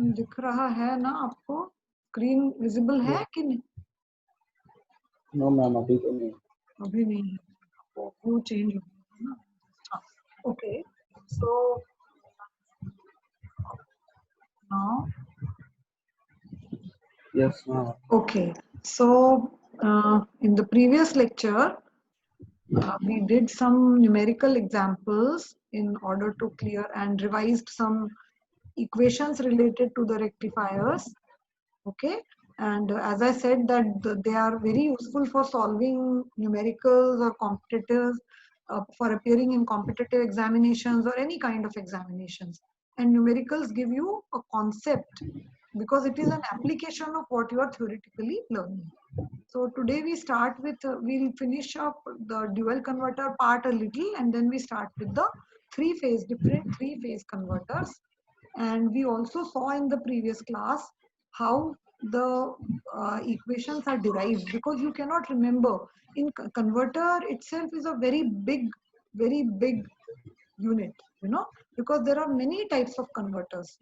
Screen दिख रहा है ना आपको? स्क्रीन विजिबल है कि नहीं? नो मैम, अभी तो नहीं। अभी नहीं है, वो चेंज हो गया ना। Okay, so now yes ma'am. okay, so in the previous lecture we did some numerical examples in order to clear and revised some equations related to the rectifiers. Okay, and as I said that they are very useful for solving numericals or competitive for appearing in competitive examinations or any kind of examinations. And numericals give you a concept because it is an application of what you are theoretically learning. So today we start with, we'll finish up the dual converter part a little, and then we start with the different three-phase converters. And we also saw in the previous class how the equations are derived, because you cannot remember. In converter itself is a very big unit, because there are many types of converters.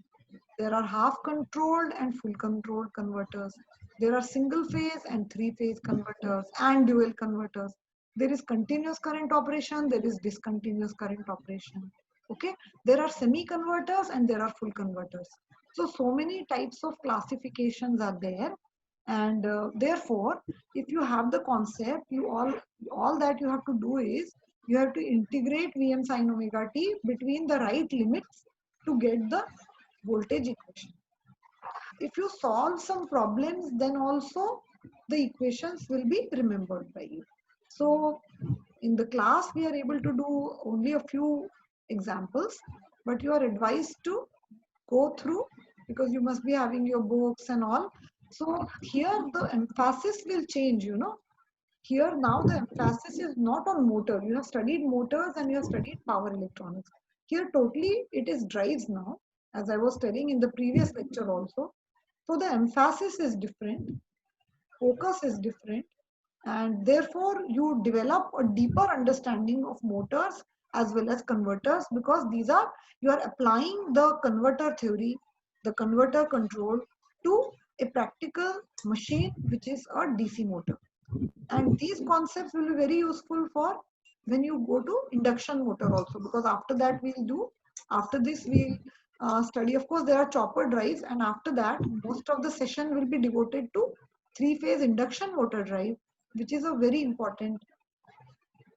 There are half controlled and full controlled converters. There are single phase and three phase converters and dual converters. There is continuous current operation, there is discontinuous current operation. Okay, there are semi converters and there are full converters. So many types of classifications are there, and therefore if you have the concept, you all that you have to do is you have to integrate Vm sin omega t between the right limits to get the voltage equation. If you solve some problems, then also the equations will be remembered by you. So in the class, we are able to do only a few examples, but you are advised to go through, because you must be having your books and all. So here the emphasis will change, Here now the emphasis is not on motor. You have studied motors and you have studied power electronics. Here totally it is drives now, as I was telling in the previous lecture also. So the emphasis is different, focus is different, and therefore you develop a deeper understanding of motors as well as converters, because you are applying the converter theory, the converter control to a practical machine which is a DC motor. And these concepts will be very useful for when you go to induction motor also, because after this we'll study, of course there are chopper drives, and after that most of the session will be devoted to three-phase induction motor drive, which is a very important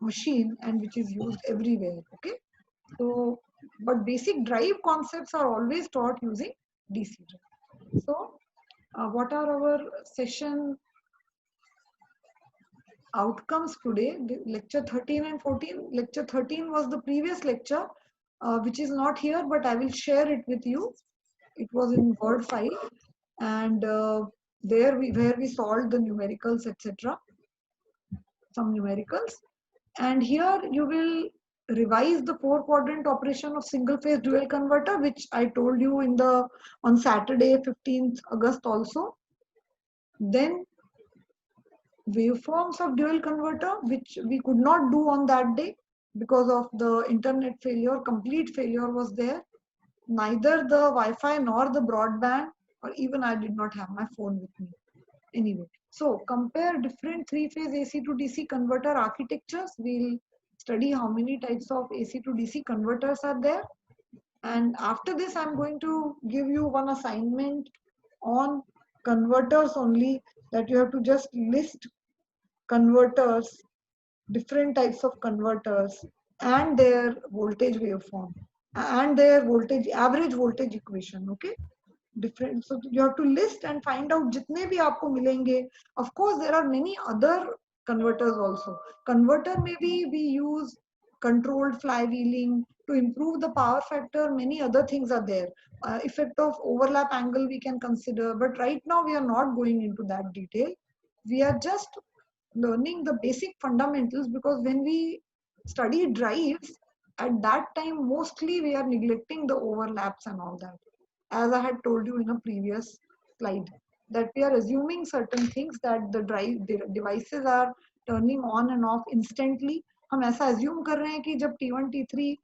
machine and which is used everywhere. Okay, so but basic drive concepts are always taught using DC drive. So what are our session outcomes today? Lecture 13 and 14. Lecture 13 was the previous lecture, which is not here, but I will share it with you. It was in Word file, and where we solved the numericals, etc. Some numericals, and here you will revise the four quadrant operation of single phase dual converter, which I told you on Saturday 15th August also. Then waveforms of dual converter, which we could not do on that day because of the internet failure. Complete failure was there. Neither the Wi-Fi nor the broadband, or even I did not have my phone with me. Anyway, so compare different three-phase AC to DC converter architectures. We'll study how many types of AC to DC converters are there. And after this, I'm going to give you one assignment on converters only, that you have to just list converters, different types of converters, and their voltage waveform, and their average voltage equation. Okay, different. So you have to list and find out jitne bhi aapko milenge. Of course, there are many other converters also. Converter, maybe we use controlled flywheeling to improve the power factor. Many other things are there. Effect of overlap angle we can consider, but right now we are not going into that detail. We are just learning the basic fundamentals, because when we study drives at that time, mostly we are neglecting the overlaps and all that. As I had told you in a previous slide, that we are assuming certain things, that the devices are turning on and off instantly. हम ऐसा assume कर रहे हैं कि जब T1 T3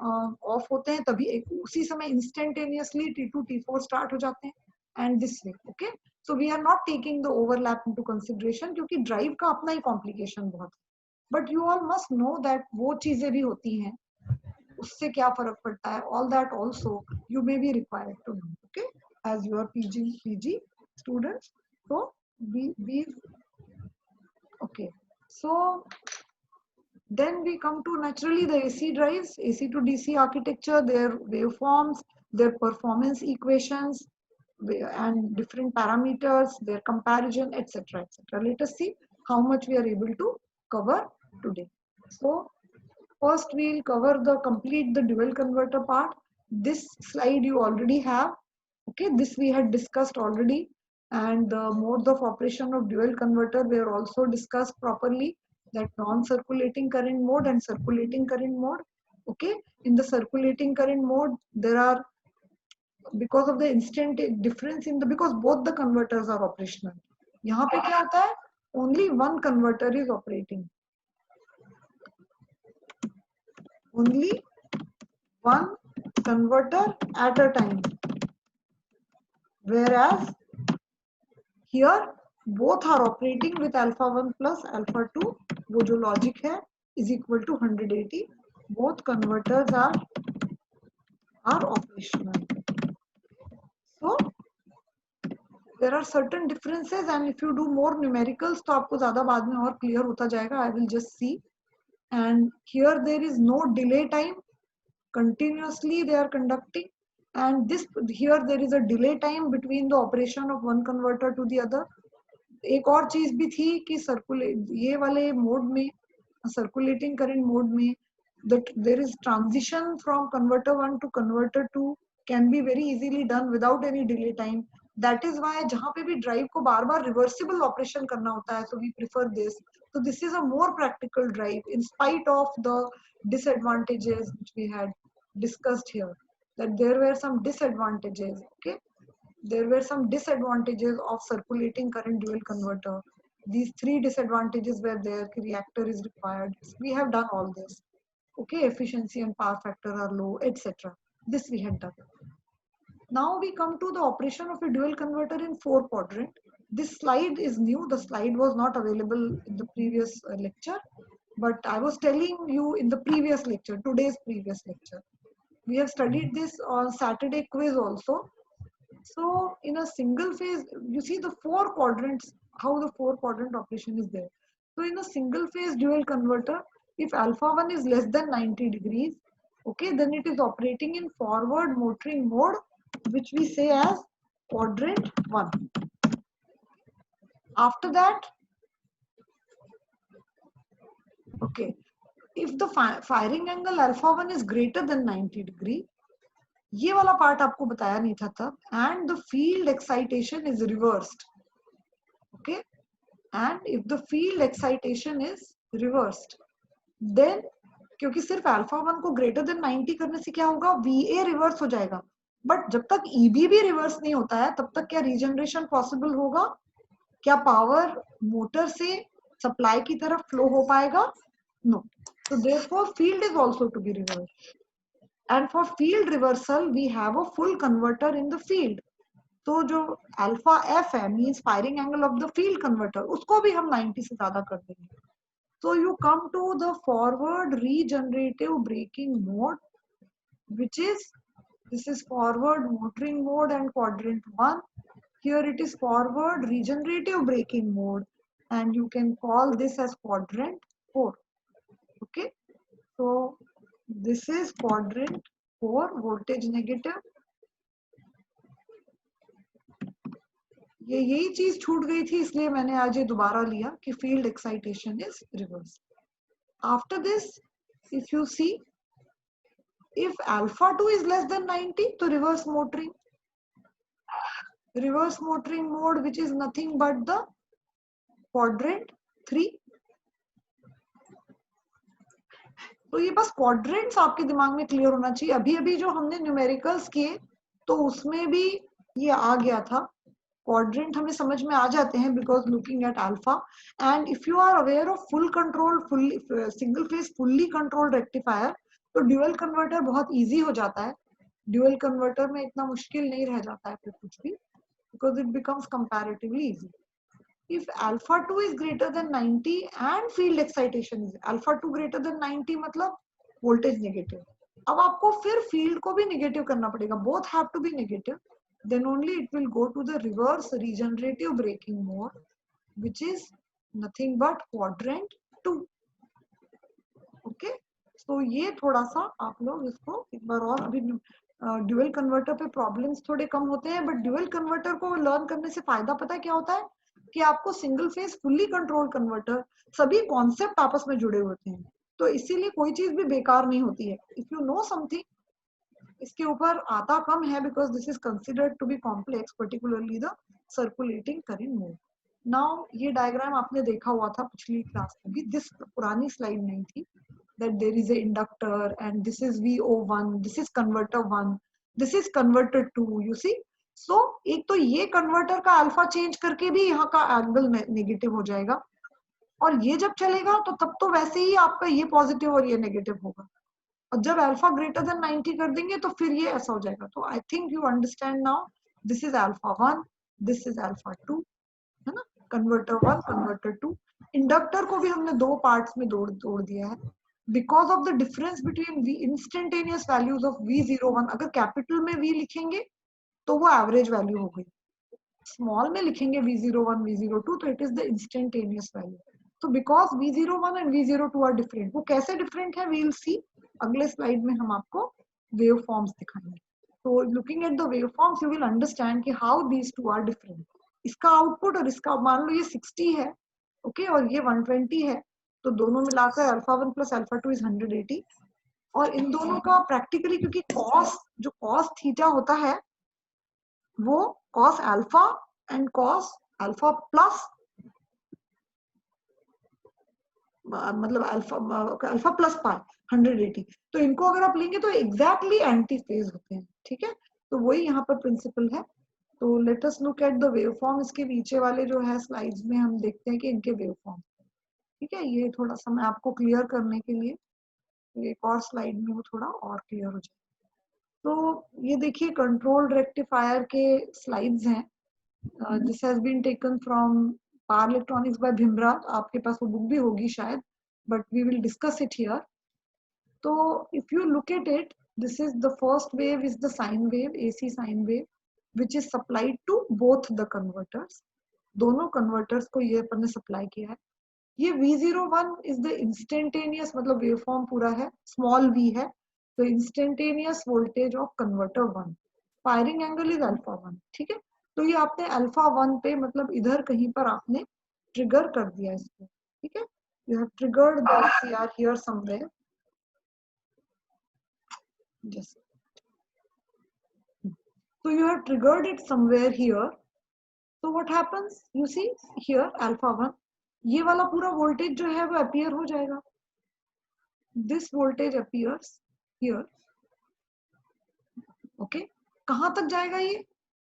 of होते हैं तभी उसी समय इंस्टेंटेनियसली T2 T4 स्टार्ट हो जाते हैं and this way. Okay, so we are not taking the overlap into consideration क्योंकि ड्राइव का अपना ही कॉम्प्लिकेशन बहुत है. But you all must know that वो चीजें भी होती हैं, उससे क्या फर्क पड़ता है, all that also you may be required to know. Okay, as your PG students. So we okay, so then we come to naturally the AC drives, AC to DC architecture, their waveforms, their performance equations, and different parameters, their comparison, etc., etc. Let us see how much we are able to cover today. So first we'll cover the complete the dual converter part. This slide you already have. Okay, this we had discussed already, and the modes of operation of dual converter were also discussed properly, that non-circulating current mode and circulating current mode. Okay, in the circulating current mode there are, because of the instant difference in the, because both the converters are operational, यहाँ पे क्या होता है, only one converter is operating, only one converter at a time, whereas here both are operating with alpha 1 plus alpha 2, वो जो logic है is equal to 180. Both converters are operational. So there are certain differences, and if you do more numericals तो आपको ज़्यादा बाद में और clear होता जाएगा. I will just see. And here there is no delay time, continuously they are conducting, and this here there is a delay time between the operation of one converter to the other. एक और चीज भी थी कि ये वाले mode में, circulating current mode में, that there is transition from converter 1 to converter 2 can be very easily done without any delay time. That is why जहाँ पे भी ड्राइव को बार बार रिवर्सिबल ऑपरेशन करना होता है, so we prefer this. So this is a more practical drive in spite of the disadvantages which we had discussed here, that there were some disadvantages. Okay, there were some disadvantages of circulating current dual converter. These three disadvantages were there. Reactor is required. We have done all this. Okay, efficiency and power factor are low, etc. This we had done. Now we come to the operation of a dual converter in 4 quadrant. This slide is new. The slide was not available in the previous lecture, but I was telling you in the previous lecture, today's previous lecture. We have studied this on Saturday quiz also. So in a single phase, you see the 4 quadrants, how the 4 quadrant operation is there. So in a single phase dual converter, if alpha 1 is less than 90 degrees, okay, then it is operating in forward motoring mode, which we say as quadrant 1. After that, okay, if the firing angle alpha 1 is greater than 90 degree, ये वाला part आपको बताया नहीं था तब, and the field excitation is reversed. Okay, and if the field excitation is reversed, then क्योंकि सिर्फ alpha 1 को ग्रेटर देन 90 करने से क्या होगा, VA रिवर्स हो जाएगा, बट जब तक EB भी रिवर्स नहीं होता है तब तक क्या रीजनरेशन पॉसिबल होगा, क्या पावर मोटर से सप्लाई की तरफ फ्लो हो पाएगा, no. So therefore field is also to be reversed. And for field reversal, we have a full converter in the field. तो जो alpha F है, means firing angle of the field converter, उसको भी हम 90 से ज़्यादा कर देंगे. So you come to the forward regenerative braking mode, which is, this is forward motoring mode and quadrant 1. Here it is forward regenerative braking mode, and you can call this as quadrant 4. Okay, so this is quadrant 4, voltage negative. यही चीज छूट गई थी, इसलिए मैंने आज ये दोबारा लिया कि field excitation is reversed. After this, if you see, if alpha 2 is less than 90, तो reverse motoring mode, which is nothing but the quadrant 3. तो ये बस क्वाड्रेंट्स आपके दिमाग में क्लियर होना चाहिए. अभी अभी जो हमने न्यूमेरिकल्स किए तो उसमें भी ये आ गया था, क्वाड्रेंट हमें समझ में आ जाते हैं because looking at alpha. And if you are aware of full control, single phase fully controlled rectifier, तो ड्यूअल कन्वर्टर बहुत इजी हो जाता है, ड्यूअल कन्वर्टर में इतना मुश्किल नहीं रह जाता है फिर कुछ भी, because it becomes comparatively easy. If alpha 2 is greater than 90 and field excitation is alpha 2 greater than 90 मतलब voltage negative. अब आपको फिर field को भी negative करना पड़ेगा, both have to be negative, then only it will go to the reverse regenerative braking mode, which is nothing but quadrant 2. Okay, so ये थोड़ा सा आप लोग इसको एक बार और अभी ड्यूअल कन्वर्टर पे प्रॉब्लम्स थोड़े कम होते हैं, बट ड्यूअल कन्वर्टर को लर्न करने से फायदा पता है क्या होता है कि आपको single phase fully control converter सभी कॉन्सेप्ट आपस में जुड़े होते हैं, तो इसीलिए कोई चीज भी बेकार नहीं होती है इफ यू नो समथिंग. इसके ऊपर आता कम है because this is considered to be complex, particularly the circulating current mode. Now ये डायग्राम आपने देखा हुआ था पिछली क्लास में भी, दिस पुरानी स्लाइड नहीं थी, that there is a inductor and this is VO1, this is converter 1, this is converter 2, you see. So एक तो ये कन्वर्टर का अल्फा चेंज करके भी यहाँ का एंगल नेगेटिव हो जाएगा, और ये जब चलेगा तो तब तो वैसे ही आपका ये पॉजिटिव और ये नेगेटिव होगा, और जब अल्फा ग्रेटर देन 90 कर देंगे तो फिर ये ऐसा हो जाएगा. तो I think you understand now, this is alpha 1, this is alpha 2, है ना, कन्वर्टर 1 कन्वर्टर 2. इंडक्टर को भी हमने दो पार्ट्स में तोड़ दिया है because of the difference between the instantaneous values of V01. अगर कैपिटल में V लिखेंगे तो वो एवरेज वैल्यू हो गई, स्मॉल में लिखेंगे V01 V02 तो it is the instantaneous value. तो because V01 and V02 are different, वो कैसे डिफरेंट है वी विल सी अगले स्लाइड में, हम आपको वेव फॉर्म्स दिखाएंगे. तो looking at the wave forms you will understand कि how these two are different. इसका आउटपुट और इसका, मान लो ये 60 है, ओके, और ये 120 है, तो दोनों मिलाकर अल्फा 1 प्लस अल्फा 2 इज 180. और इन दोनों का प्रैक्टिकली, क्योंकि कॉस, जो कॉस थीटा होता है वो cos alpha and cos alpha plus, मतलब अल्फा प्लस पाई 180, तो इनको अगर आप लेंगे तो एग्जैक्टली एंटी फेज होते हैं. ठीक है, तो वही यहाँ पर प्रिंसिपल है. तो let us look at the wave form. इसके नीचे वाले जो है स्लाइड्स में हम देखते हैं कि इनके वेव फॉर्म. ठीक है, ये थोड़ा सा मैं आपको क्लियर करने के लिए एक और स्लाइड में वो थोड़ा और क्लियर हो जाए. तो ये देखिए कंट्रोल रेक्टिफायर के स्लाइड्स हैं. This has been taken from power electronics by Bimbhra. आपके पास वो बुक भी होगी शायद, but we will discuss it here. तो if you look at it, this is the first wave is the sine wave, AC sine wave, which is supplied to both the converters. दोनों converters को ये अपन ने supply किया है. ये V01 is the instantaneous, मतलब वेवफॉर्म पूरा है, स्मॉल v है, तो instantaneous voltage of converter 1. Firing angle is alpha 1. ठीक है, तो ये आपने अल्फा 1 पे, मतलब इधर कहीं पर आपने ट्रिगर कर दिया इसको. ठीक है, you have triggered the SCR here somewhere. Just so you have triggered it somewhere here. So what happens, you see here alpha 1, ये वाला पूरा वोल्टेज जो है वो अपीयर हो जाएगा. This voltage appears here. Okay, कहाँ तक जाएगा ये?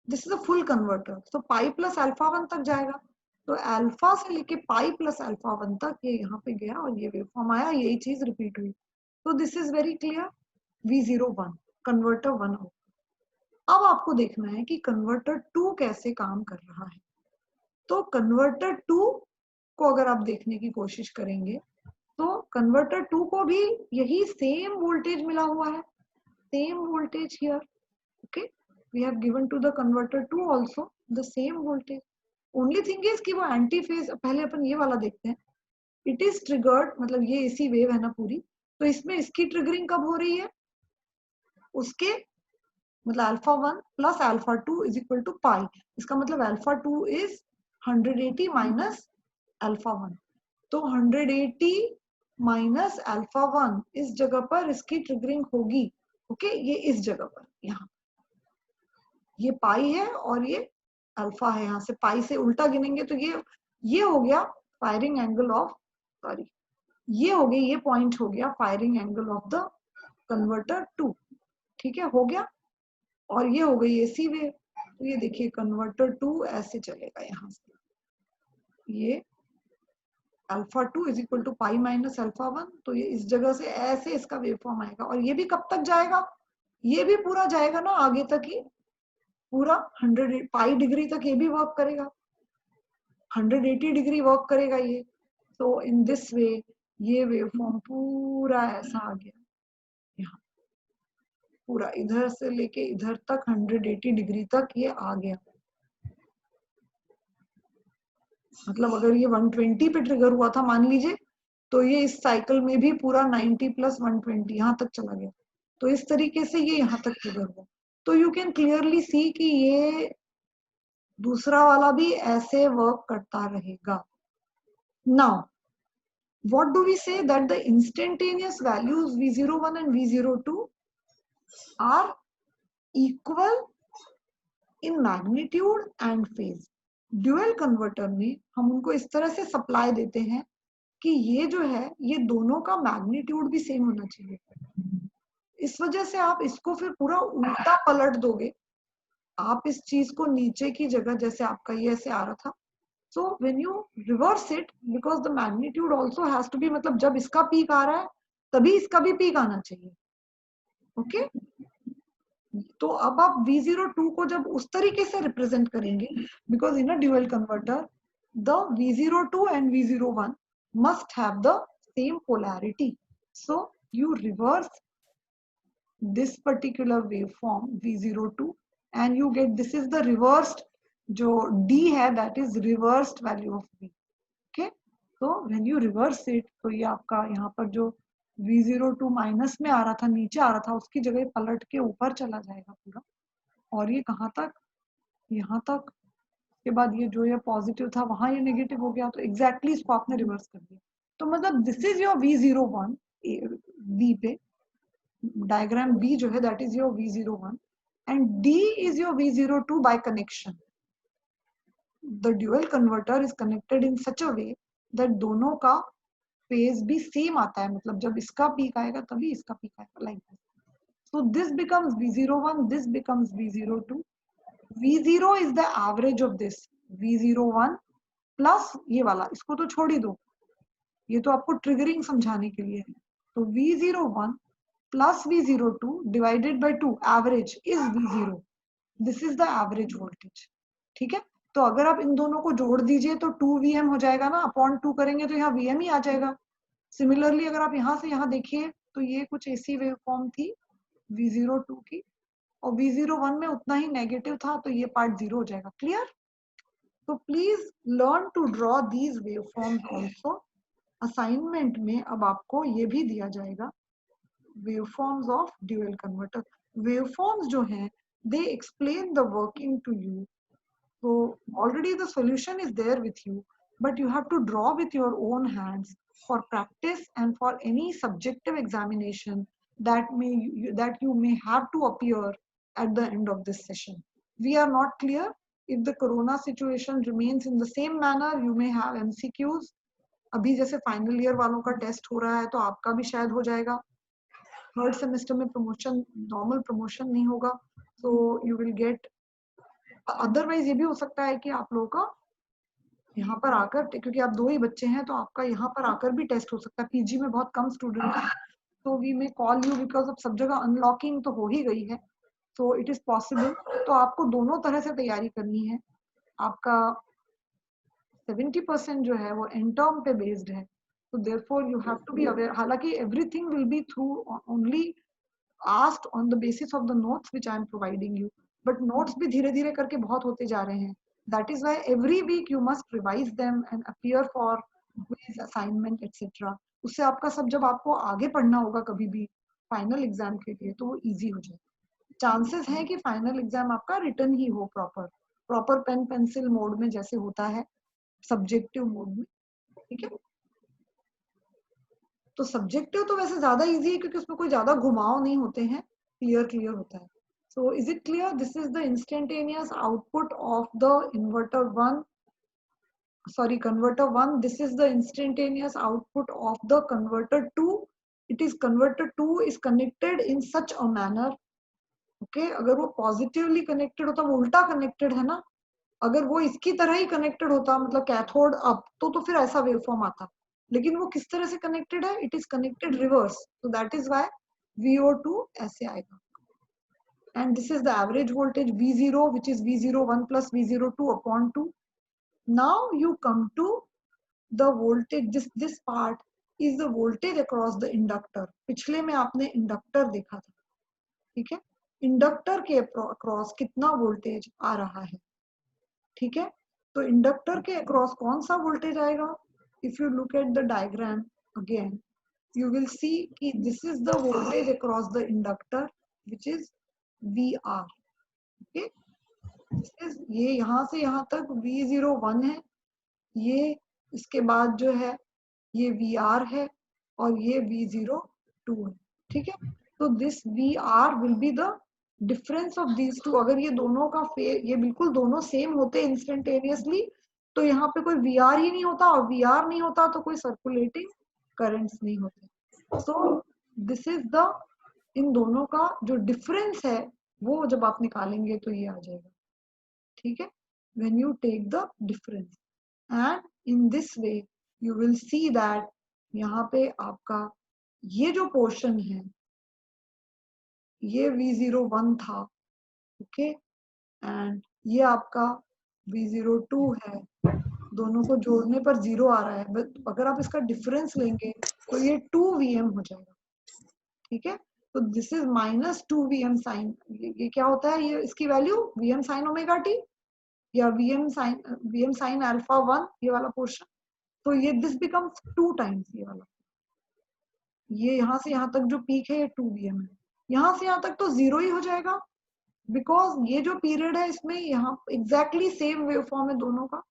This is a full converter, so pi plus alpha 1 तक जाएगा. तो अल्फा से लेके पाई प्लस अल्फा 1 तक ये यहाँ पे गया और ये वेवफॉर्म आया, यही चीज रिपीट हुई. तो this is very clear, V01 converter 1 हो. अब आपको देखना है कि कन्वर्टर 2 कैसे काम कर रहा है. तो कन्वर्टर 2 को अगर आप देखने की कोशिश करेंगे तो कन्वर्टर 2 को भी यही सेम वोल्टेज मिला हुआ है, same voltage here. Okay, we have given to the converter 2 also the same voltage. Only thing is कि वो एंटी फेज. पहले अपन ये वाला देखते हैं. इट इज ट्रिगर्ड, मतलब ये AC वेव है ना पूरी, तो इसमें इसकी ट्रिगरिंग कब हो रही है? उसके मतलब alpha 1 plus alpha 2 is equal to pi. इसका मतलब अल्फा 2 इज 180 माइनस अल्फा 1. तो 180 माइनस अल्फा 1 इस जगह पर इसकी ट्रिगरिंग होगी. ओके, ये इस जगह पर, यहाँ ये पाई है और ये अल्फा है. यहाँ से पाई से उल्टा गिनेंगे तो ये हो गया फायरिंग एंगल ऑफ, सॉरी, ये हो गया, ये पॉइंट हो गया firing angle of the converter 2. ठीक है, हो गया. और ये हो गई AC वेव. तो ये देखिए कन्वर्टर 2 ऐसे चलेगा, यहाँ से ये alpha 2 is equal to pi minus alpha 1, तो ये इस जगह से ऐसे इसका वेव फॉर्म आएगा। और ये भी कब तक जाएगा, ये भी पूरा जाएगा ना आगे तक ही, पूरा 100 पाई डिग्री तक ये भी वर्क करेगा, 180 डिग्री वर्क करेगा ये। सो इन दिस वे ये वेव फॉर्म पूरा ऐसा आ गया, यहाँ पूरा इधर से लेके इधर तक 180 डिग्री तक ये आ गया। मतलब अगर ये 120 पे ट्रिगर हुआ था मान लीजिए, तो ये इस साइकिल में भी पूरा 90 प्लस 120 यहाँ तक चला गया। तो इस तरीके से ये यहाँ तक ट्रिगर हुआ। तो यू कैन क्लियरली सी कि ये दूसरा वाला भी ऐसे वर्क करता रहेगा। Now what do we say, that the instantaneous values v01 and v02 are equal in magnitude and phase। Dual converter में हम उनको इस तरह से सप्लाई देते हैं कि ये जो है ये दोनों का मैग्नीट्यूड भी सेम होना चाहिए। इस वजह से आप इसको फिर पूरा उल्टा पलट दोगे, आप इस चीज को नीचे की जगह, जैसे आपका ये ऐसे आ रहा था, so when you reverse it, because the magnitude also has to be, मतलब जब इसका पीक आ रहा है तभी इसका भी पीक आना चाहिए। ओके तो अब आप V02 को जब उस तरीके से रिप्रेजेंट करेंगे, because in a dual converter the V02 and V01 must have the same polarity, so you reverse this particular waveform V02 and you get, this is the reversed, जो D है that is reversed value of V। okay so when you reverse it, तो ये आपका यहाँ पर जो V02 minus में आ रहा था, नीचे आ रहा था, उसकी जगह पलट के ऊपर चला जाएगा पूरा। और ये कहाँ तक, यहाँ तक। के बाद ये जो ये पॉजिटिव था वहां ये नेगेटिव हो गया, तो एग्जैक्टली इसको आपने रिवर्स कर दिया। तो मतलब this is your V01 V पे, डायग्राम B जो है that is your V01 and D is your V02 by connection। The dual converter is connected in such a way that दोनों का फेज भी सेम आता है, मतलब जब इसका पीक आएगा तभी इसका पीक आएगा, like this. So this becomes V01, this becomes V02। V0 is the average of this V01 plus ये वाला, इसको तो छोड़ ही दो, ये तो आपको ट्रिगरिंग समझाने के लिए है। तो V01 plus V02 divided by 2 average is V0। This is the average voltage. ठीक है, तो अगर आप इन दोनों को जोड़ दीजिए तो 2Vm हो जाएगा ना, अपॉन 2 करेंगे तो यहाँ Vm ही आ जाएगा। सिमिलरली अगर आप यहाँ से यहाँ देखिए तो ये कुछ ऐसी वेव फॉर्म थी V02 की, और V01 में उतना ही नेगेटिव था, तो ये पार्ट 0 हो जाएगा। क्लियर? तो please learn to draw these wave forms also. Assignment में अब आपको ये भी दिया जाएगा waveforms of dual converter। waveforms जो हैं they explain the working to you, so already the solution is there with you, but you have to draw with your own hands for practice and for any subjective examination that you may have to appear at the end of this session। we are not clear, if the corona situation remains in the same manner you may have MCQs। अभी जैसे final year वालों का test हो रहा है तो आपका भी शायद हो जाएगा। थर्ड सेमेस्टर में प्रमोशन, नॉर्मल प्रमोशन नहीं होगा, तो यू विल गेट, अदरवाइज ये भी हो सकता है कि आप लोगों का यहाँ पर आकर, क्योंकि आप 2 ही बच्चे हैं, तो आपका यहाँ पर आकर भी टेस्ट हो सकता है। पीजी में बहुत कम स्टूडेंट है, तो we may call you, because अब सब जगह अनलॉकिंग तो हो ही गई है, तो इट इज पॉसिबल। तो आपको दोनों तरह से तैयारी करनी है। आपका 70% जो है वो एंड टर्म पे बेस्ड है, so therefore you have to be aware। हालांकि everything will be through only asked on the basis of the notes which I am providing you, but notes भी धीरे धीरे करके बहुत होते जा रहे हैं। that is why every week you must revise them and appear for quiz assignment etc। उससे आपका सब, जब आपको आगे पढ़ना होगा कभी भी फाइनल एग्जाम के लिए, तो वो इजी हो जाए। चांसेस है कि फाइनल एग्जाम आपका रिटर्न ही हो, प्रॉपर पेन पेंसिल मोड में जैसे होता है, सब्जेक्टिव मोड में। ठीक है, तो सब्जेक्टिव तो वैसे ज्यादा इजी है क्योंकि उसमें कोई ज्यादा घुमाव नहीं होते हैं, क्लियर होता है। So is it clear? This is the instantaneous output of the inverter 1, sorry converter 1। this is the instantaneous output of the converter 2। it is converter 2 is connected in such a manner, okay, अगर वो positively connected होता, वो उल्टा connected है ना, अगर वो इसकी तरह ही कनेक्टेड होता, मतलब कैथोड अप, तो फिर ऐसा वेव फॉर्म आता, लेकिन वो किस तरह से कनेक्टेड है, it is connected reverse, so that is why VO2 ऐसे आएगा. And this is the average voltage V0, which is V01 plus V02 upon 2. Now you come to the voltage. This part is the voltage across the inductor. पिछले में आपने inductor देखा था, ठीक है. Inductor के अक्रॉस कितना वोल्टेज आ रहा है, ठीक है. तो इंडक्टर के अक्रॉस कौन सा वोल्टेज आएगा. If you look at the diagram again, you will see कि this is the voltage across the inductor, which is VR. Okay, this is, ये यहाँ से यहाँ तक V01 है, ये इसके बाद जो है ये VR है और ये V02 है, ठीक है. तो this VR will be the difference of these two. अगर ये दोनों का ये बिल्कुल दोनों सेम होते इंस्टेंटेनियसली, तो यहाँ पे कोई VR ही नहीं होता, और VR नहीं होता तो कोई सर्कुलेटिंग करंट्स नहीं होते. सो दिस इज द, इन दोनों का जो डिफरेंस है वो जब आप निकालेंगे तो ये आ जाएगा, ठीक है. When you take the difference, and in this way you will see that यहाँ पे आपका ये जो पोर्शन है ये V01 था, ओके, एंड ये आपका V02 है. दोनों को जोड़ने पर 0 आ रहा है, बट अगर आप इसका डिफरेंस लेंगे तो ये 2 VM हो जाएगा, ठीक है. तो this is minus 2 VM sine, ये क्या होता है, ये इसकी value VM sine omega t या VM साइन अल्फा 1, ये वाला पोर्शन. तो ये दिस बिकम्स 2 टाइम्स ये वाला. ये यहाँ से यहाँ तक जो पीक है ये 2 VM है, यहाँ से यहाँ तक तो 0 ही हो जाएगा, बिकॉज ये जो पीरियड है इसमें यहाँ एग्जैक्टली सेम वेव फॉर्म है दोनों का.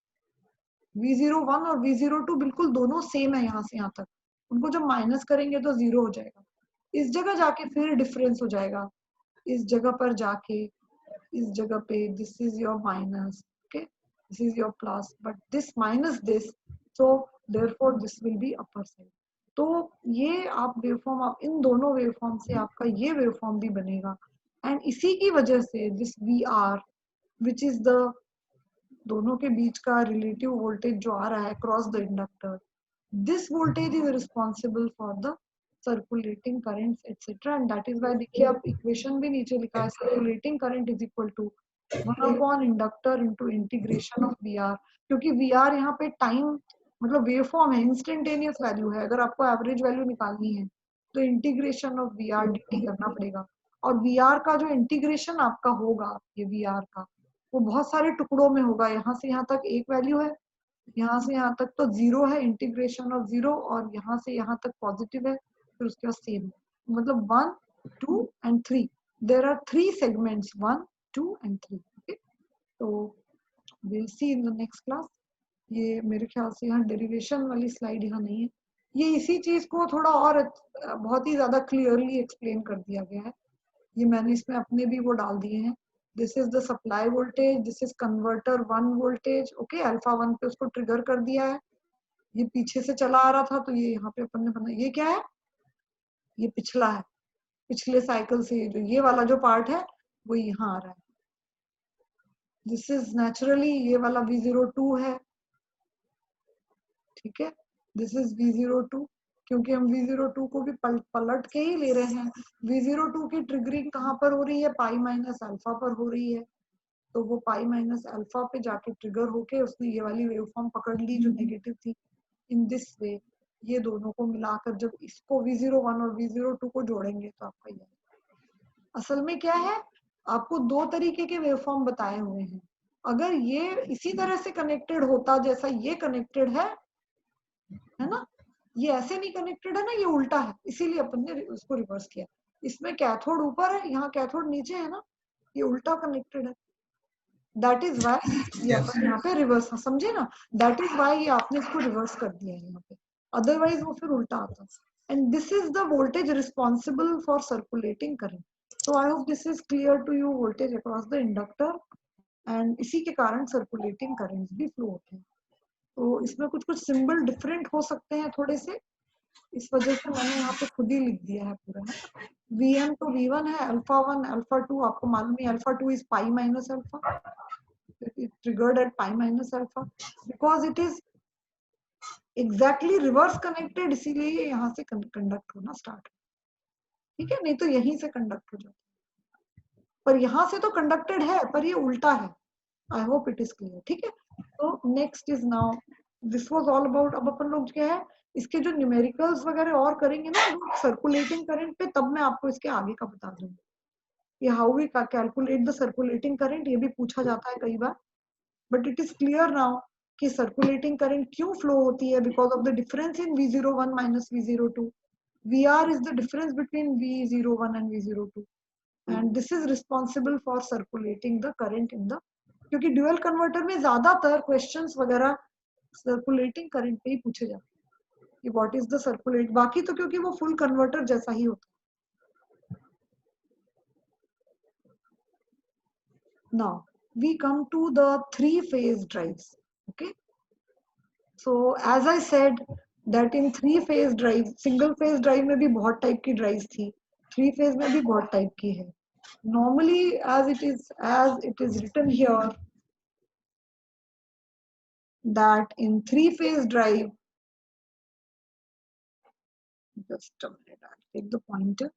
V01 और V02 बिल्कुल दोनों सेम है यहाँ से यहाँ तक, उनको जब माइनस करेंगे तो 0 हो जाएगा. इस जगह जाके फिर डिफरेंस हो जाएगा, इस जगह पर जाके इस जगह पे this is your minus, okay, this is your plus, but this minus this, so therefore this will be upper side. तो ये आप वेवफॉर्म, आप इन दोनों वेवफॉर्म से आपका ये वेवफॉर्म भी बनेगा. एंड इसी की वजह से this VR, which is the दोनों के बीच का रिलेटिव वोल्टेज जो आ रहा है cross the inductor, this voltage is responsible for the circulating currents etcetera. And that is why देखिए आप इक्वेशन भी नीचे लिखा है, circulating current is equal to 1 upon inductor into integration of VR. क्योंकि VR यहाँ पे टाइम मतलब वेव फॉर्म है, इंस्टेंटेनियस वैल्यू है. अगर आपको एवरेज वैल्यू निकालनी है तो इंटीग्रेशन ऑफ VR dt करना पड़ेगा. और VR का जो इंटीग्रेशन आपका होगा, ये VR का, वो बहुत सारे टुकड़ों में होगा. यहाँ से यहाँ तक एक वैल्यू है, यहाँ से यहाँ तक तो 0 है, इंटीग्रेशन ऑफ 0, और यहाँ से यहाँ तक पॉजिटिव है, फिर उसके बाद सेम, मतलब 1, 2 and 3. There are 3 segments, 1, 2 and 3. Okay, तो we'll see in the next class. ये मेरे ख्याल से यहाँ डेरिवेशन वाली स्लाइड यहाँ नहीं है. ये इसी चीज को थोड़ा और बहुत ही ज्यादा क्लियरली एक्सप्लेन कर दिया गया है. ये मैंने इसमें अपने भी वो डाल दिए हैं. This is the supply voltage, this is converter 1 voltage, okay, alpha 1 पे उसको ट्रिगर कर दिया है. ये पीछे से चला आ रहा था तो ये यहाँ पे अपन ने बना. ये क्या है, ये पिछला है, पिछले साइकिल से जो ये वाला जो पार्ट है वो यहाँ आ रहा है. दिस इज नेचुरली ये वाला V02 है, ठीक है. दिस इज V02, क्योंकि हम V02 को भी पलट के ही ले रहे हैं. V02 की ट्रिगरिंग कहाँ पर हो रही है, पाई माइनस अल्फा पर हो रही है. तो वो पाई माइनस अल्फा पे जाके ट्रिगर होके उसने ये वाली वेवफॉर्म पकड़ ली जो नेगेटिव थी. इन दिस वे ये दोनों को मिलाकर जब इसको V01 और V02 को जोड़ेंगे तो आपका ये, असल में क्या है, आपको 2 तरीके के वेवफॉर्म बताए हुए हैं. अगर ये इसी तरह से कनेक्टेड होता जैसा ये कनेक्टेड है ना, ये ऐसे नहीं कनेक्टेड है ना, ये उल्टा है, इसीलिए अपन ने उसको रिवर्स किया. इसमें कैथोड ऊपर है, यहाँ कैथोड नीचे है ना, ये उल्टा कनेक्टेड है. दैट इज वाई ये अपन यहाँ पे रिवर्स, समझे ना, दैट इज वाई ये आपने इसको रिवर्स कर दिया है यहाँ पे, अदरवाइज वो फिर उल्टा आता. And this is the voltage responsible for circulating current. So I hope this is clear to you, voltage across the inductor, and इसी के कारण सर्कुलेटिंग करंट्स भी फ्लो होते हैं. तो इसमें कुछ कुछ सिंबल डिफरेंट हो सकते हैं थोड़े से, इस वजह से मैंने यहाँ पे खुद ही लिख दिया है पूरा. VM तो V1 है, अल्फा 1 अल्फा 2 आपको मालूम है, alpha 2 is pi minus alpha. it triggered at pi minus alpha because it is exactly reverse connected, इसीलिए ये यहाँ से कंडक्ट होना स्टार्ट, ठीक है, नहीं तो यहीं से कंडक्ट हो जाता, पर यहाँ से तो कंडक्टेड है पर ये उल्टा है. I hope it is clear, ठीक है. तो next is now, this was all about, अब अपन लोग क्या है इसके जो न्यूमेरिकल्स वगैरह और करेंगे ना सर्कुलेटिंग करंट पे, तब मैं आपको इसके आगे का बता दूंगी. ये how we calculate the circulating current, ये भी पूछा जाता है कई बार, but it is clear now कि सर्कुलेटिंग करंट क्यों फ्लो होती है, because of the difference in V01 minus V02. VR is the difference between V01 and V02, and this is responsible for circulating the current in the, क्योंकि dual converter में ज्यादातर questions वगैरह circulating current पे ही पूछे जाते हैं कि what is the circulate, बाकी तो क्योंकि वो फुल कन्वर्टर जैसा ही होता है. Now we come to the three-phase drives. Okay, so as I said that in three-phase drive, single-phase drive में भी बहुत टाइप की ड्राइव्स थी, three-phase में भी बहुत टाइप की है. Normally as it is written here that in three-phase drive, just a minute, I'll take the pointer.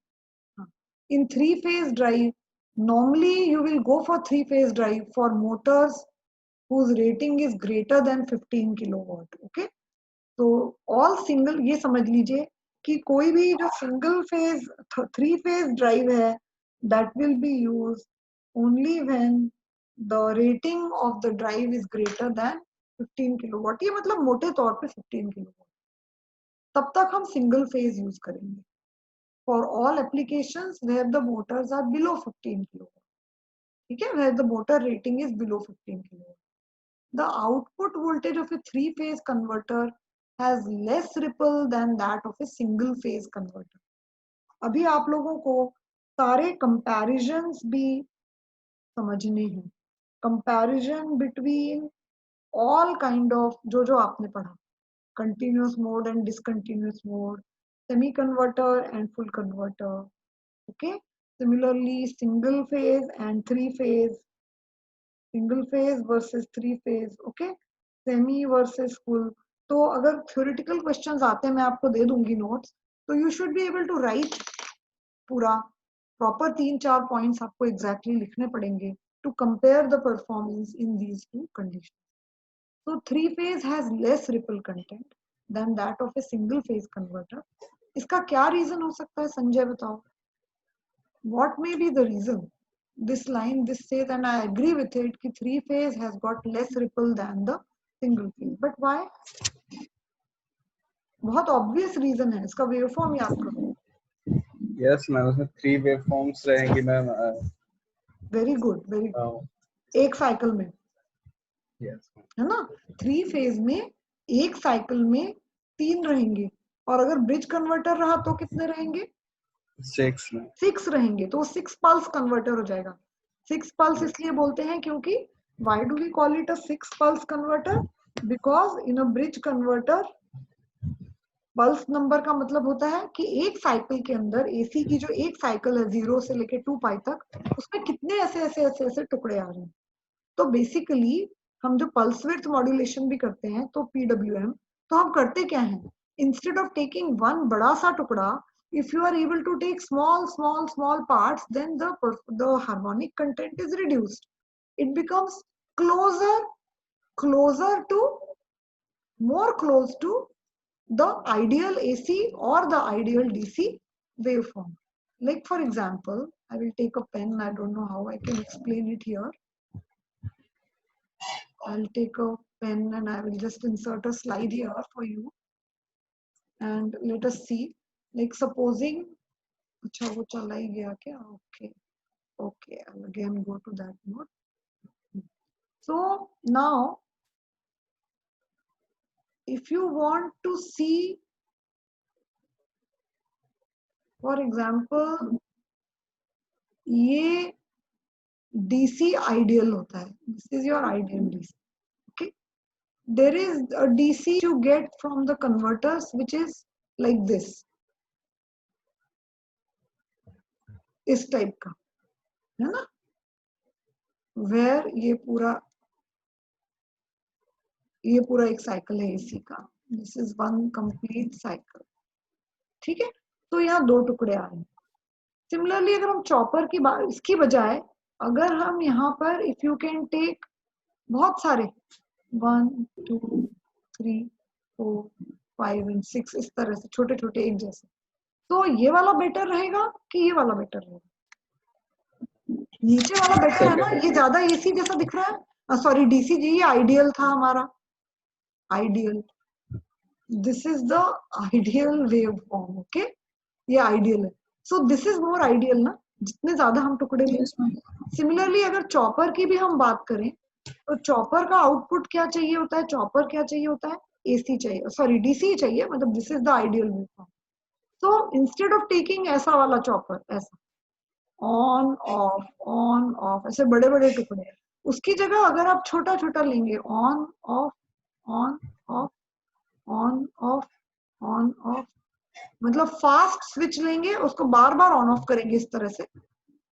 In three-phase drive, normally you will go for three-phase drive for motors whose rating is greater than 15 kilowatt. Okay, तो all single, ये समझ लीजिए कि कोई भी जो single phase three phase drive है, that will be used only when the rating of the drive is greater than 15 kilowatt. ये मतलब मोटे तौर पे 15 किलोवाट, तब तक हम सिंगल फेज यूज करेंगे. For all applications where the motors are below 15 kilowatt, ठीक है, where the motor rating is below 15 kilowatt. The output voltage of a three-phase converter has less ripple than that of a single-phase converter. अभी आप लोगों को सारे comparisons भी समझने हैं. Comparison between all kind of जो आपने पढ़ा, continuous mode and discontinuous mode, semi converter and full converter. Okay, similarly single phase and three phase, single phase versus three phase. Okay, semi versus full. तो अगर theoretical questions आते हैं, मैं आपको दे दूंगी notes, तो you should be able to write पूरा proper 3-4 points आपको exactly लिखने पड़ेंगे to compare the performance in these two conditions. So three phase has less ripple content than that of a single phase converter. इसका क्या reason हो सकता है संजय, बताओ? What may be the reason? This line, this says, and I agree with it, कि three phase has got less ripple than the single phase. But why? बहुत obvious reason है, इसका waveform याद करो. Yes मैम, उसमें 3 waveforms रहेंगी ma'am. Very good, very good. एक cycle में, Yes. है ना, थ्री फेज में एक साइकिल में 3 रहेंगे, और अगर ब्रिज कन्वर्टर रहा तो कितने रहेंगे? 6 रहेंगे. तो 6 पल्स कन्वर्टर हो जाएगा. 6 पल्स इसलिए बोलते हैं क्योंकि why do we call it a 6 pulse converter? Because in a bridge converter pulse number का मतलब होता है कि एक साइकिल के अंदर एसी की जो एक साइकिल है 0 से लेके 2 पाई तक, उसमें कितने ऐसे टुकड़े आ रहे हैं. तो बेसिकली हम जो पल्स विड्थ मॉड्यूलेशन भी करते हैं तो PWM, तो हम करते क्या हैं, इंस्टेड ऑफ टेकिंग वन बड़ा सा टुकड़ा, if you are able to take small parts, then the harmonic content is reduced. It becomes closer to, more close to the ideal AC or the ideal DC waveform. Like for example, I will take a pen, I don't know how I can explain it here. I'll take a pen and I will just insert a slide here for you. And let us see, like supposing, अच्छा वो चला ही गया क्या? Okay, I'll again go to that mode. So now, if you want to see, for example, ये DC ideal होता है. This is your ideal DC. Okay, there is a DC you get from the converters which is like this, इस type का, है ना, where ये पूरा ये पूरा एक साइकिल है एसी का, this is one complete cycle. ठीक है, तो यहाँ 2 टुकड़े आ रहे हैं। सिमिलरली अगर हम चॉपर की बात, इसकी बजाय अगर हम यहाँ पर इफ यू कैन टेक बहुत सारे 1 2 3 4 5 एंड 6 इस तरह से छोटे छोटे एक जैसे, तो ये वाला बेटर रहेगा कि ये वाला बेटर रहेगा? नीचे वाला बेटर है ना, ये ज्यादा एसी जैसा दिख रहा है, सॉरी डीसी जी, ये आइडियल था हमारा, ideal, this is the ideal wave form. Okay, ये आइडियल है, सो दिस इज मोर आइडियल ना, जितने ज्यादा हम टुकड़े लें। सिमिलरली अगर चॉपर की भी हम बात करें तो चॉपर का आउटपुट क्या चाहिए होता है, चॉपर क्या चाहिए होता है, एसी चाहिए, सॉरी डीसी चाहिए, मतलब this is the ideal wave form. So instead of taking ऐसा वाला चॉपर, ऐसा ऑन ऑफ ऐसे बड़े बड़े टुकड़े, उसकी जगह अगर आप छोटा छोटा लेंगे, on off on off on off on off, मतलब फास्ट स्विच लेंगे, उसको बार बार ऑन ऑफ करेंगे इस तरह से।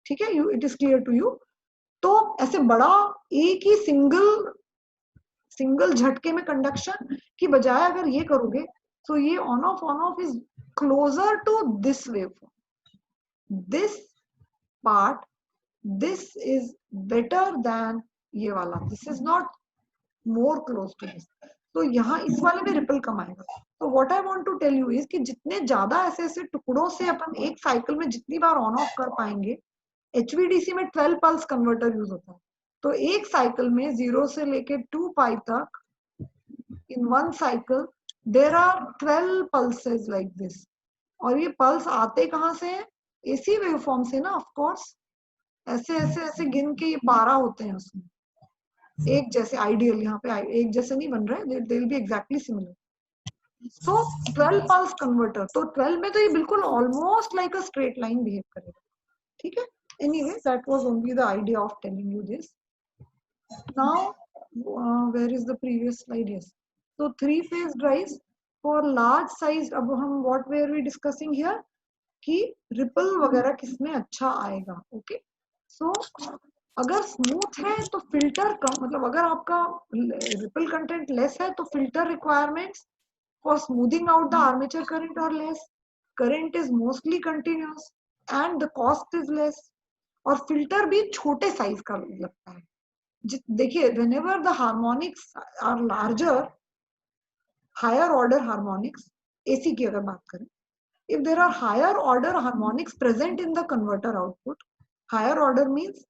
ठीक है, you it is clear to you? तो ऐसे बड़ा एक ही सिंगल झटके में कंडक्शन की बजाय अगर ये करोगे, तो ये on off is closer to this wave, this part, this is better than ये वाला, this is not more close to this, तो यहाँ इस वाले में रिपल कम आएगा। तो what I want to tell you is कि जितने ज्यादा ऐसे ऐसे टुकड़ों से अपन एक साइकिल में जितनी बार ऑन ऑफ कर पाएंगे, HVDC में 12 पल्स कन्वर्टर यूज होता है, तो एक साइकिल में 0 से लेके 2 पाई तक, in one cycle there are 12 pulses like this, और ये पल्स आते कहाँ से हैं, एसी वेव फॉर्म से ना, ऑफ कोर्स, ऐसे ऐसे ऐसे गिन के ये 12 होते हैं उसमें, एक जैसे आइडियल, यहाँ पे एक जैसे नहीं बन रहे, they will be exactly similar. So 12 pulse converter, तो 12 में तो ये बिल्कुल almost like a straight line behave करेगा। ठीक है, anyway that was only the idea of telling you this. Now where is the previous slide? Yes, so 3 phase drives for large size, अब हम what where we discussing here कि ripple वगैरह किसमें अच्छा आएगा। ओके, सो अगर स्मूथ है तो फिल्टर कम, मतलब अगर आपका रिपल कंटेंट लेस है तो filter requirements for smoothing out the armature current और less, current is mostly continuous and the cost is less, और फिल्टर भी छोटे साइज का लगता है। देखिए whenever the harmonics are larger, higher order harmonics, AC की अगर बात करें, if there are higher order harmonics present in the converter output, higher order means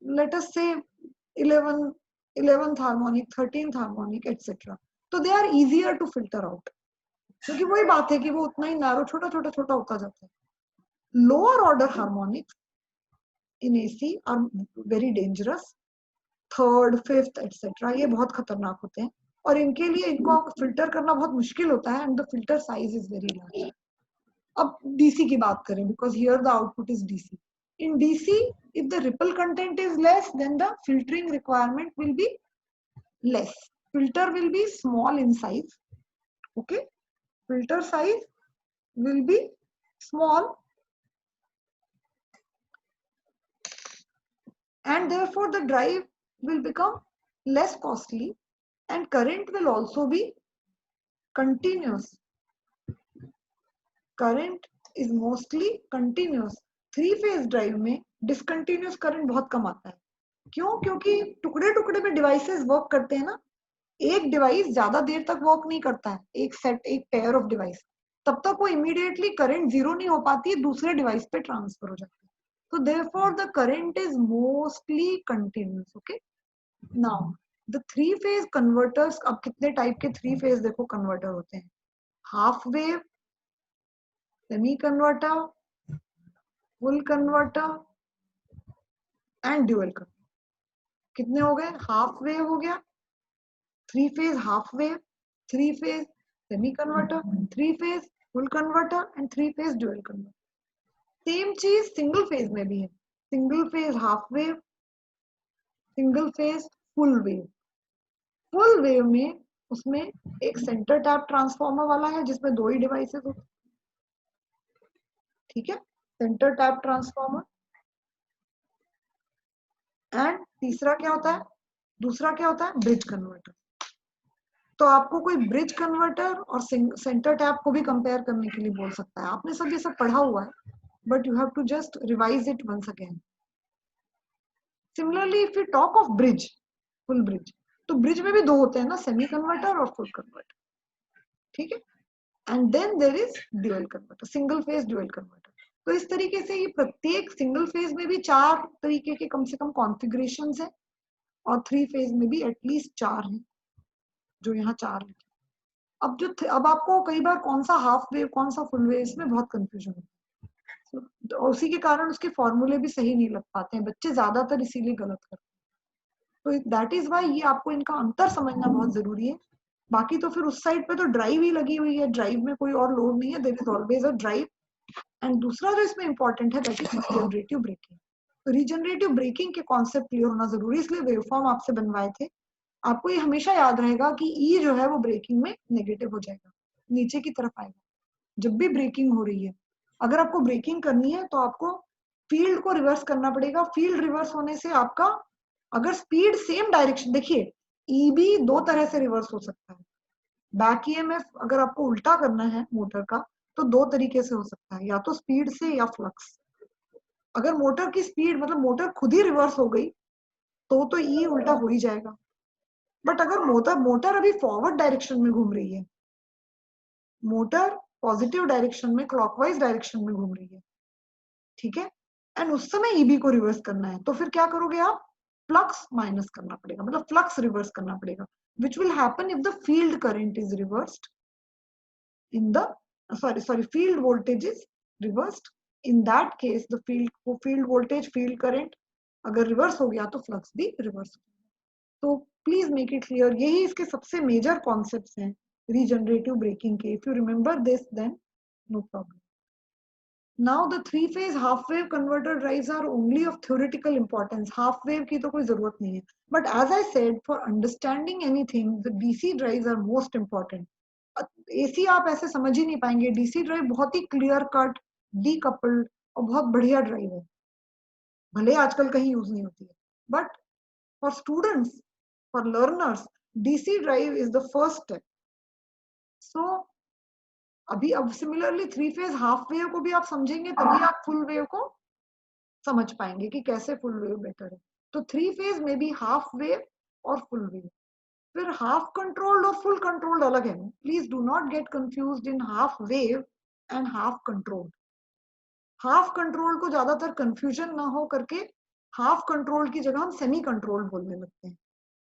let us say 11th harmonic, 13th harmonic, etc. तो they are easier to filter out, क्योंकि वही बात है कि वो उतना ही नैरो छोटा छोटा छोटा होता जाता है। lower order harmonics in AC are very dangerous, third, fifth, etc. ये बहुत खतरनाक होते हैं, और इनके लिए इनको फिल्टर करना बहुत मुश्किल होता है, and the filter size is very large. अब डीसी की बात करें, because here the output is DC, in DC if the ripple content is less then the filtering requirement will be less, filter will be small in size. Okay, filter size will be small and therefore the drive will become less costly and current will also be continuous, current is mostly continuous। 3 phase drive में discontinuous current बहुत कम आता है, क्यों? क्योंकि टुकड़े टुकड़े में devices work करते हैं ना, एक डिवाइस ज्यादा देर तक वर्क नहीं करता है, एक सेट, एक पेयर ऑफ डिवाइस, तब तक वो इमीडिएटली करंट जीरो नहीं हो पाती है, दूसरे डिवाइस पे ट्रांसफर हो जाती है, तो therefore the current is mostly continuous. Okay, now the 3 phase converters, अब कितने टाइप के 3 phase देखो कन्वर्टर होते हैं, half wave, semi converter, full converter and dual converter. कितने हो गए? हाफ वेव हो गया, 3 phase half wave, 3 phase semi converter, 3 phase full converter and 3 phase dual converter. Same चीज सिंगल फेज में भी है, single phase half wave, single phase full wave. Full wave में उसमें एक सेंटर टैप ट्रांसफार्मर वाला है जिसमें 2 ही डिवाइसेस होते हैं। ठीक है, सेंटर टैप ट्रांसफार्मर, एंड तीसरा क्या होता है, दूसरा क्या होता है, ब्रिज कन्वर्टर। तो आपको कोई ब्रिज कन्वर्टर और सेंटर टैप को भी कंपेयर करने के लिए बोल सकता है। आपने सब ये सब पढ़ा हुआ है, but you have to just revise it once again. Similarly if you talk of bridge, full bridge, तो ब्रिज में भी दो होते हैं ना, सेमी कन्वर्टर और फुल कन्वर्टर, ठीक है। And then there is dual converter, single phase dual converter. तो इस तरीके से ये प्रत्येक सिंगल फेज में भी 4 तरीके के कम से कम कॉन्फ़िगरेशंस है, और 3 फेज में भी एटलीस्ट 4 हैं, जो यहाँ 4 लिखे। अब आपको कई बार कौन सा हाफ वेव कौन सा फुल वेव, इसमें बहुत कंफ्यूजन होता है। तो उसी के कारण उसके फॉर्मूले भी सही नहीं लग पाते हैं, बच्चे ज्यादातर इसीलिए गलत करते हैं। तो दैट इज वाई ये आपको इनका अंतर समझना बहुत जरूरी है। बाकी तो फिर उस साइड पे तो ड्राइव ही लगी हुई है, ड्राइव में कोई और लोड नहीं है, there is always a drive. And दूसरा जो इसमें इंपॉर्टेंट है दैट इज रीजनरेटिव ब्रेकिंग। तो रीजनरेटिव ब्रेकिंग के कॉन्सेप्ट क्लियर होना जरूरी, इसलिए वेवफॉर्म आपसे बनवाए थे। आपको ये हमेशा याद रहेगा कि ई जो है वो ब्रेकिंग में नेगेटिव हो जाएगा, नीचे की तरफ आएगा जब भी ब्रेकिंग हो रही है। अगर आपको ब्रेकिंग करनी है तो आपको फील्ड को रिवर्स करना पड़ेगा। फील्ड रिवर्स होने से आपका, अगर स्पीड सेम डायरेक्शन, देखिए ईबी 2 तरह से रिवर्स हो सकता है। बैक ईएमएफ अगर आपको उल्टा करना है मोटर का, तो 2 तरीके से हो सकता है, या तो स्पीड से या फ्लक्स। अगर मोटर की स्पीड मतलब मोटर खुद ही रिवर्स हो गई तो ई उल्टा हो ही जाएगा। बट अगर मोटर अभी फॉरवर्ड डायरेक्शन में घूम रही है, मोटर पॉजिटिव डायरेक्शन में, क्लॉकवाइज डायरेक्शन में घूम रही है, ठीक है, एंड उस समय ईबी को रिवर्स करना है, तो फिर क्या करोगे आप, फ्लक्स माइनस करना पड़ेगा, मतलब फ्लक्स रिवर्स करना पड़ेगा, which will happen if the field current is reversed in the field voltage is reversed. In that case the field voltage, field current अगर रिवर्स हो गया तो फ्लक्स भी रिवर्स हो गया। तो प्लीज मेक इट क्लियर, यही इसके सबसे मेजर कॉन्सेप्ट्स हैं रीजनरेटिव ब्रेकिंग के। If you remember this then no problem. Now the 3-phase half-wave converter drives are only of theoretical importance. Half-wave की तो कोई जरूरत नहीं है, but as I said, for understanding anything, the DC drives are most important. AC आप ऐसे समझ ही नहीं पाएंगे, DC ड्राइव बहुत ही क्लियर कट, डीकपल्ड और बहुत बढ़िया ड्राइव है, भले आजकल कहीं यूज नहीं होती है, but for students, for learners, DC drive is the first step. So अब सिमिलरली 3-phase हाफ वेव को भी आप समझेंगे तभी आप फुल वेव को समझ पाएंगे कि कैसे फुल वेव बेटर है। तो 3-phase में भी हाफ वेव और फुल वेव। फिर हाफ कंट्रोल्ड और फुल कंट्रोल्ड अलग है, please do not gate confused in half wave and half controlled. Half control को ज्यादातर कंफ्यूजन ना हो करके हाफ कंट्रोल की जगह हम सेमी कंट्रोल बोलने लगते हैं।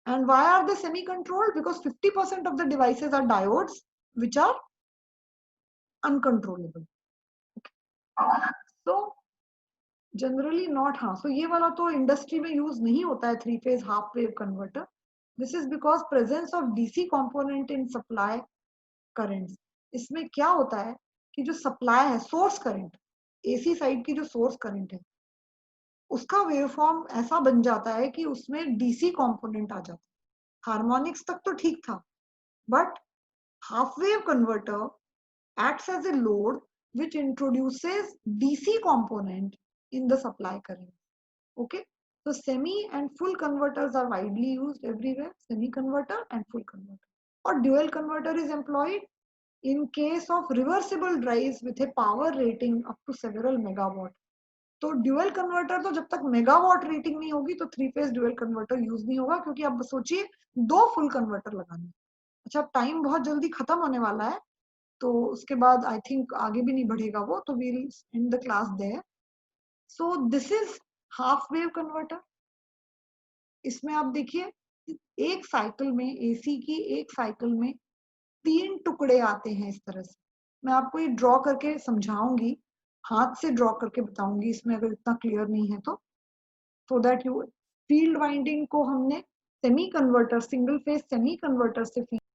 And why are they semi controlled? Because 50% of the devices are diodes which are uncontrollable. तो जनरली नॉट, हाँ, सो ये वाला तो इंडस्ट्री में यूज नहीं होता है 3-phase half wave converter. This is because presence of DC component in supply currents. इसमें क्या होता है कि जो सप्लाई है, सोर्स करंट, एसी साइड की जो सोर्स करंट है, उसका वेवफॉर्म ऐसा बन जाता है कि उसमें डीसी कंपोनेंट आ जाता है। हार्मोनिक्स तक तो ठीक था, but half wave converter acts as a load which introduces DC component in the supply current. Okay, so semi and full converters are widely used everywhere, semi converter and full converter. Or dual converter is employed in case of reversible drives with a power rating up to several megawatt. तो dual converter तो जब तक megawatt rating नहीं होगी तो 3-phase dual converter use नहीं होगा, क्योंकि आप सोचिए 2 फुल कन्वर्टर लगाने। अच्छा, टाइम बहुत जल्दी खत्म होने वाला है, तो उसके बाद आई थिंक आगे भी नहीं बढ़ेगा वो, तो we'll end the class there. So this is half wave converter. इसमें आप देखिए एक साइकिल में, एसी की एक साइकिल में 3 टुकड़े आते हैं इस तरह से। मैं आपको ये ड्रॉ करके समझाऊंगी, हाथ से ड्रॉ करके बताऊंगी इसमें अगर इतना क्लियर नहीं है तो, so that you, field winding को हमने semi converter, single phase semi converter से